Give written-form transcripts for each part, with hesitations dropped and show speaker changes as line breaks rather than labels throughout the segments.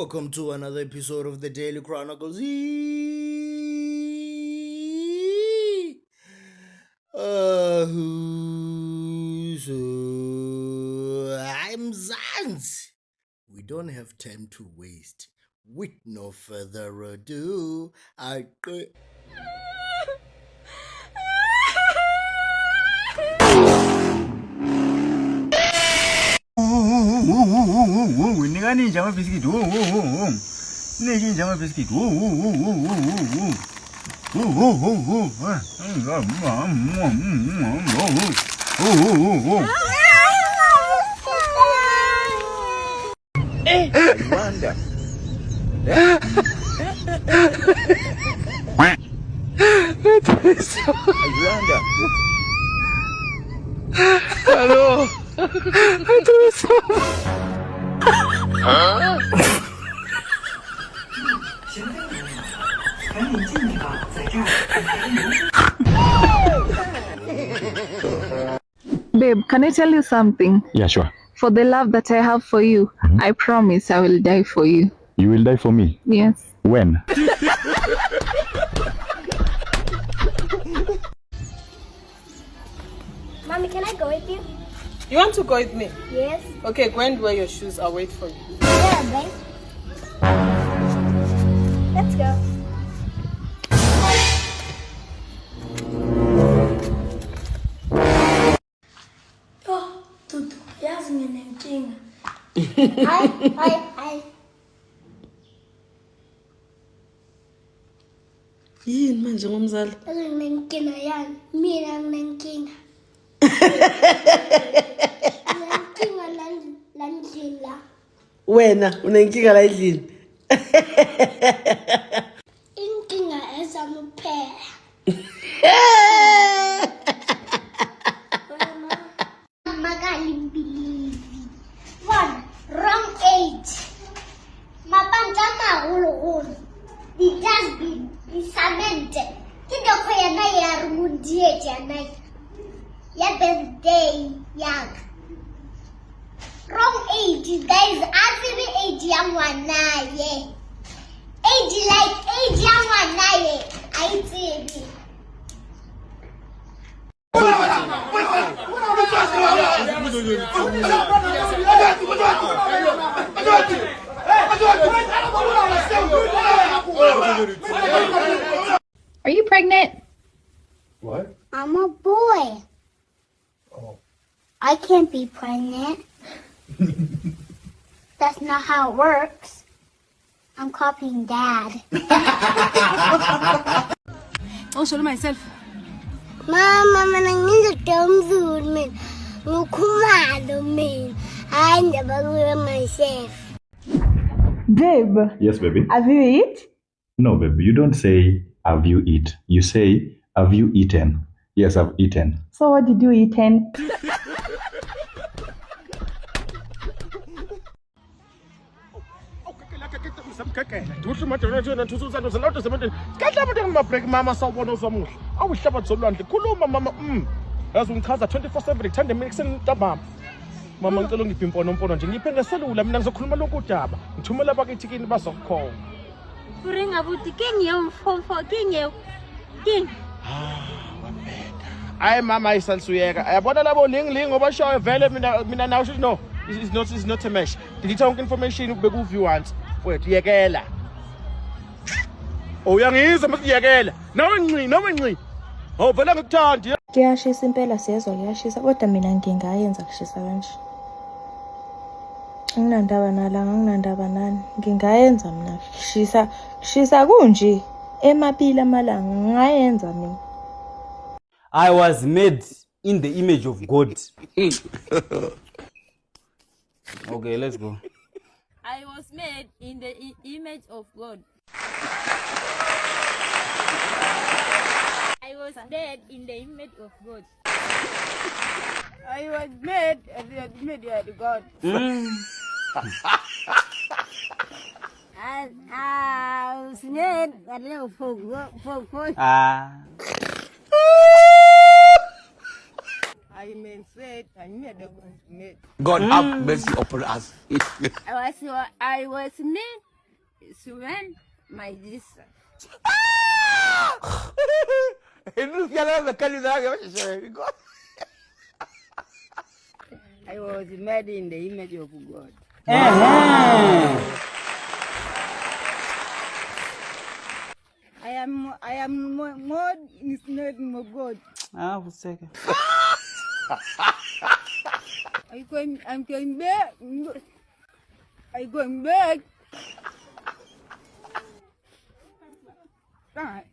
Welcome to another episode of the Daily Chronicles. I'm Zanz. We don't have time to waste. With no further ado,
내가 네 장어 비스킷 내 장어 비스킷 Hello.
Babe, can I tell you something?
Yeah, sure.
For the love that I have for you, I promise I will die for you.
You will die for me?
Yes.
When?
Mommy, can I go with you?
You want to go with me?
Yes.
Okay, go and wear your shoes. I'll wait for you.
Yeah, babe. Let's go. Oh, Tutu, yazi nginenkinga. Hayi.
Yini manje ngomzali?
Yazi nginenkinga yani. Mina nginenkinga. Nginenkinga landlela.
Wena unenkinga la endlini.
Inkinga ezamuphela. One, wrong age. Mapanta maholo. The dustbin is cemented. Kido ko yana ya rumudie jana. Ya birthday yak. Wrong age, guys. Actually age yang wanaye. Age like age yang wanaye. I see.
Are you pregnant?
What?
I'm a boy.
Oh.
I can't be pregnant. That's not how it works. I'm copying Dad.
I'll show myself.
Mama, manangin sa food, man. Mukumado, man. I never will myself.
Babe,
Yes, baby.
have you eaten?
No, baby. You don't say, have you eat? You say, have you eaten? Yes, I've eaten.
So what did you eat?
mama sawubona usamuhle awuhlaba zolwandle khuluma mama yazi ungichaza 24/7 ngithanda mina ekuseni ntambama mama ngicela ungiphe imponompono nje ngiphe ngeselula mina ngizokhuluma lokhu daba ngithumela abakithi bazokhona
Bring abuti king yo king.
hayi mama ayisalusuyeka ayabona labo ling ngoba show vele mina now should know it's not a mesh delete yonke information ubeke uview once wethu yekela uyangizwa masiyekela nawe nci awuvela ngikuthandi
Kuyashisa impela siyezwa kuyashisa kodwa mina ngingayenza kushisa kanje. Anginandaba nani. Ngingayenza mina kushisa kunje emapili amalanga ngingayenza mina.
I was made in the image of God. Okay, let's go.
I was made in the image of God. I was made in the image of God. I was made in the image of God. And I was made a little for God. I mean, said I made a made.
God have mercy upon us.
I was made Suman, my sister. I was made in the image of God. I am more is not more God. I'm going back. I'm going back. Right.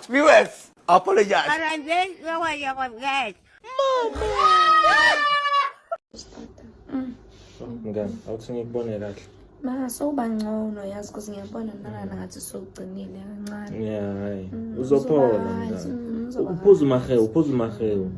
Viewers, apologize.
Ngani, awuthi ngikubone kahle.
Ma sowubangcono yazi ukuthi ngiyabona nalana ngathi sowuqinile kancane.
Yeah, hayi. Uzophola ngani. Uphuza umahewu.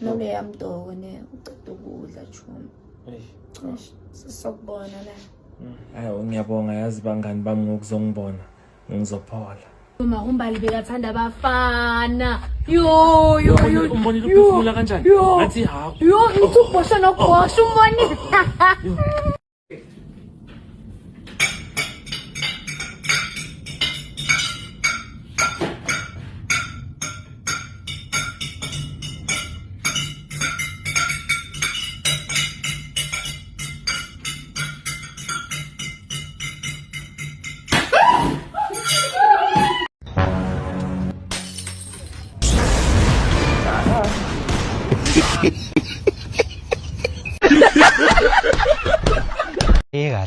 Nole yamdoko ne uqeda ukudla chuma. Sisokubona la.
Hayi, ngiyabonga yazi bangani bami ngokuzongibona. Ngizophola.
Umbali bekathanda abafana. Yo.
Umbonile ukuphefumula kanjani? Ngathi hawu.
Yo, itubhosha nokubhosha umbonile.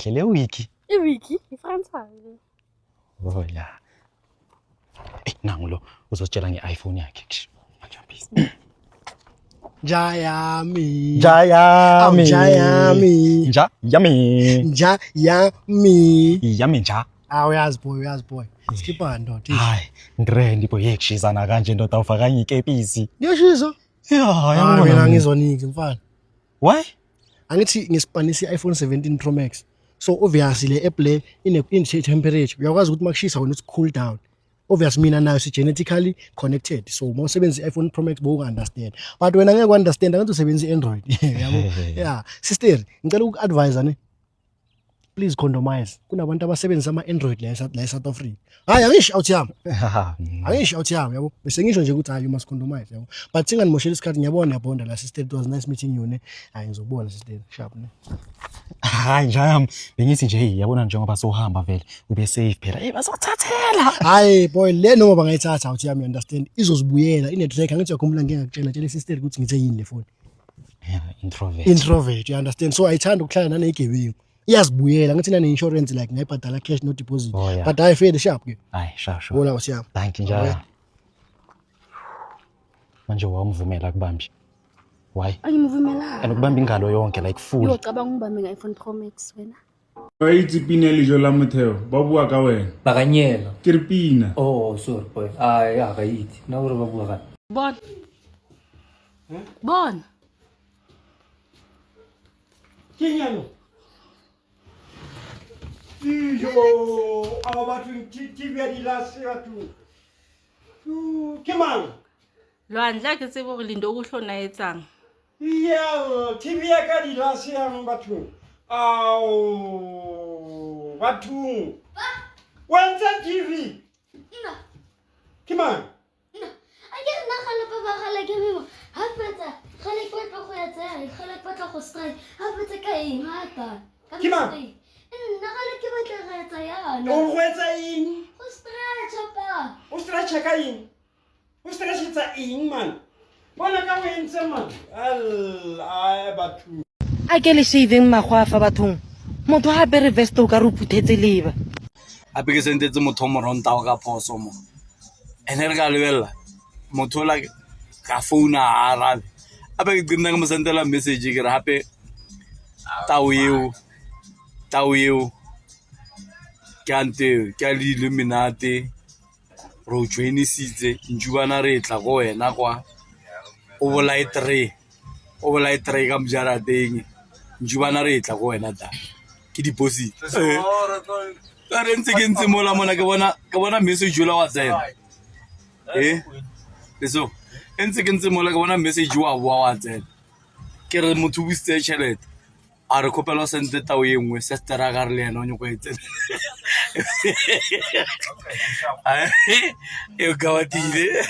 kahle le wiki.
Iwiki, ifransa.
Oh yeah. Nangu lo uzotshela nge-iPhone yakhe.
Jayami.
Yami nja.
Uyazi boy. Skip on ndoda.
Hayi, ngirend boy yekushizana kanje ndoda ufakanye ikepisi.
Ngiyashiza.
Yeah,
mina ngizoniki mfana.
Why?
Angithi ngispanisa iPhone 17 Pro Max. So obviously le app le ine temperature. Uyakwazi ukuthi makushisa wena uthi cool down. Obviously mina nayo si genetically connected. So mawusebenza iPhone Pro Max boku understand. But wena ngeke understand ngathi usebenzisa Android. Yabo. Yeah, sister, ngicela uku-advise ne. Please condomize. Kunabantu abasebenzisa ama-Android la eSouth Africa. Hayi angisho out yami. Angisho out yami yabo. Bese ngisho nje ukuthi hayi you must condomize yabo. But singanimoshela isikhathi ngiyabona yabonda la sister, it was nice meeting you ne. Hayi ngizobona sister sharp ne.
Hayi njami bengithi nje yabona njengoba sohamba vele ube safe phela. Bazothathela.
Hayi boy le noma bangayithatha out yami understand. Izozibuyela ine track angithi yakhumbula ngiyakutshela sister ukuthi ngithe yini le phone.
Yeah,
Introvert you understand. So ayithanda ukuhlala nanegebengu. Iyazibuyela ngathi nane insurance like ngayibhadala cash no deposit. But I feel sharp ke.
Hayi sure.
Wona usiyami.
Thank you njalo. Manje wamvumela kubambi. Why?
Ayimvumela.
Ukubamba ingalo yonke like full.
Uyocabanga ungibambe nge-iPhone Pro Max wena.
Baitsi pina lijo la motheo ba bua ka wena
Bakanyela.
ke re pina.
Oh sorry boy. Ay akayithi. Na uri ba bua ka.
Bon.
Kinyano. Iyo abathu TV ya dilasi batho. Ke mang?
Lwandla ke tsebo re lindo ukuhlona etsang.
Yeah, TV ya ka dilasi ya batho. Au batho. Wenza TV.
Ina.
Ke mang?
Ina. Ake nna gale pa ba gale ke memo. Ha fetsa gale ke tlo go ya tsaya, gale ke tlo go strike. Ha fetsa ka eng hata.
Ke mang?
Nna gale ke batla ga etsa yana.
O gwetsa eng?
Go stretch pa.
O stretch ka eng? O stretch tsa eng man? Bona ka wentse man. Ai batho.
Ake le shaving magwafa bathong. Motho ha be reverse to ka re phuthetse leba.
A be ke sentetse motho mo ronta ka phoso mo. Ene re ka lebella motho la ka phone a arabe. A be ke tsena ke mo sendela message ke re hape tao eo kante ke le Illuminati ro joinisitse njubana re tla go wena kwa o bolai 3 ka mjarateng njubana re tla go wena da ke deposit ka re ntse ke ntse mola mona ke bona message la wa tsena So ntse ke ntse mo le ka bona message wa tsena ke re motho o biste tšhelete a re khopela sente tao e nngwe sestera ka re le yena o nyoko e tsena e ka watile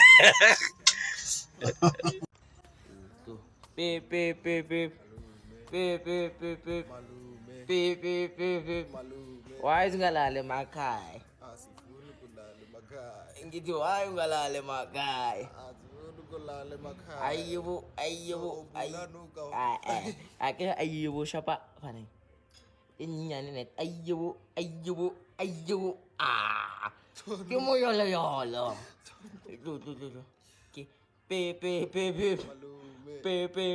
Why is ngalale makhaya? Ngithi why ungalale makhaya? Ayibo ake ayibo shapa fane. Inyane net ayibo ke mo yolo ke pe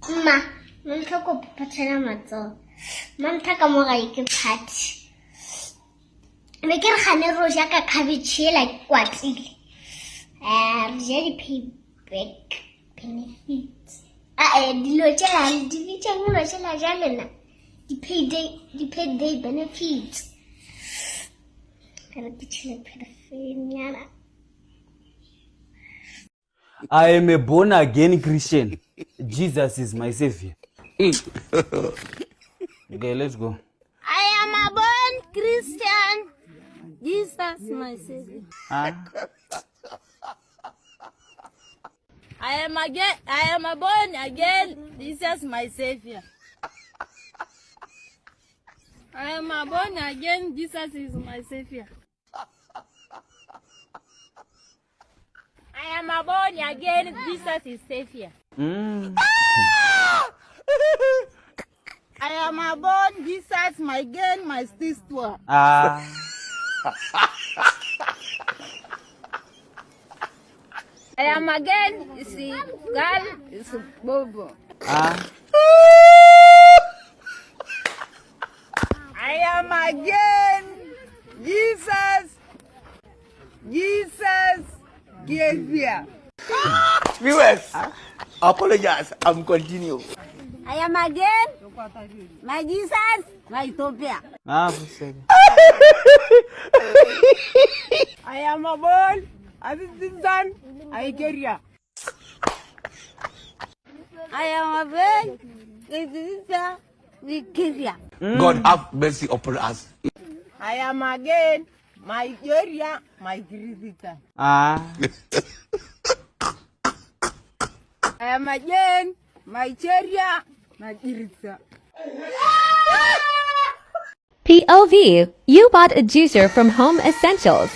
Mama, nka go phathela matso. Manta ka mo ga ke phathi. Me ke re gane ro ja ka cabbage like kwatlile. Re payback benefits. Dilo tšela di bitšang lo tšela jalena. Di payday benefits. Kana ke tšhele perfect.
I am a born again Christian. Jesus is my savior. Okay, let's go.
I am a born Christian. Jesus, my savior. I am a born again. Jesus, my savior. I am a born again. Jesus is my savior. I am a born again. Jesus is savior. I am a born Jesus, my gain, my sister.
Ah.
I am again. You see, girl is bobo.
Ah.
I am again Jesus Savior.
Viewers, apologize. I'm continue.
I am again my Jesus, my Ethiopia.
Ah,
I am a born assistant Nigeria.
I am a born Nigeria.
God have mercy upon us.
I am again Nigeria, my visitor.
Ah.
I am again Nigeria, my visitor.
POV, you bought a juicer from Home Essentials.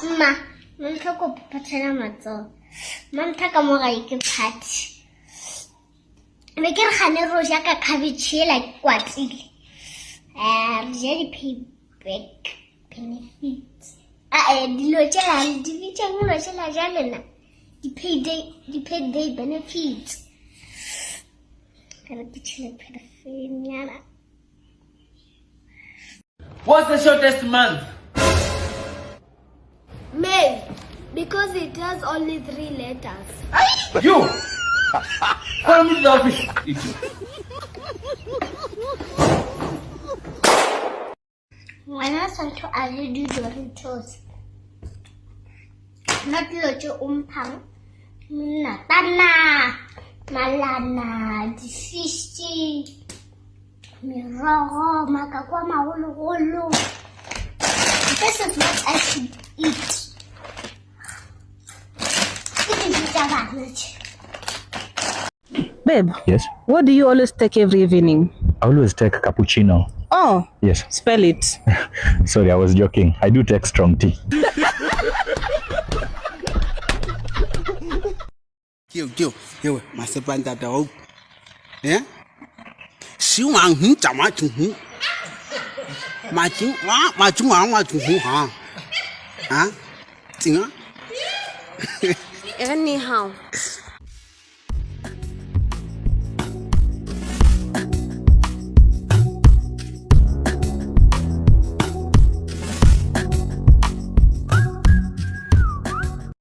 Mama, nka go phathela matso. Manta ka mo ga ke phathi. Me ke re gane ro ja ka cabbage like kwatlile. Re payback benefits. Dilo tšela di bitšang lo tšela jalena. Di payday benefits. Kana ke tšhele perfect.
What's the shortest month?
May, because it has only 3 letters.
You! Call me to the office.
When I want to already Doritos. Not loche umpang. Natana. Malana. Disfishi. Mirogo. Makakwa mahulu. This is what I should eat.
Babe,
Yes,
what do you always take every evening?
I always take cappuccino.
Oh,
Yes.
spell it.
Sorry, I was joking. I do take strong tea.
Yo, masepanta tao. Eh? Si wang hu chama chu hu. Ma chu ha. Ha?
Tinga. Ni hao.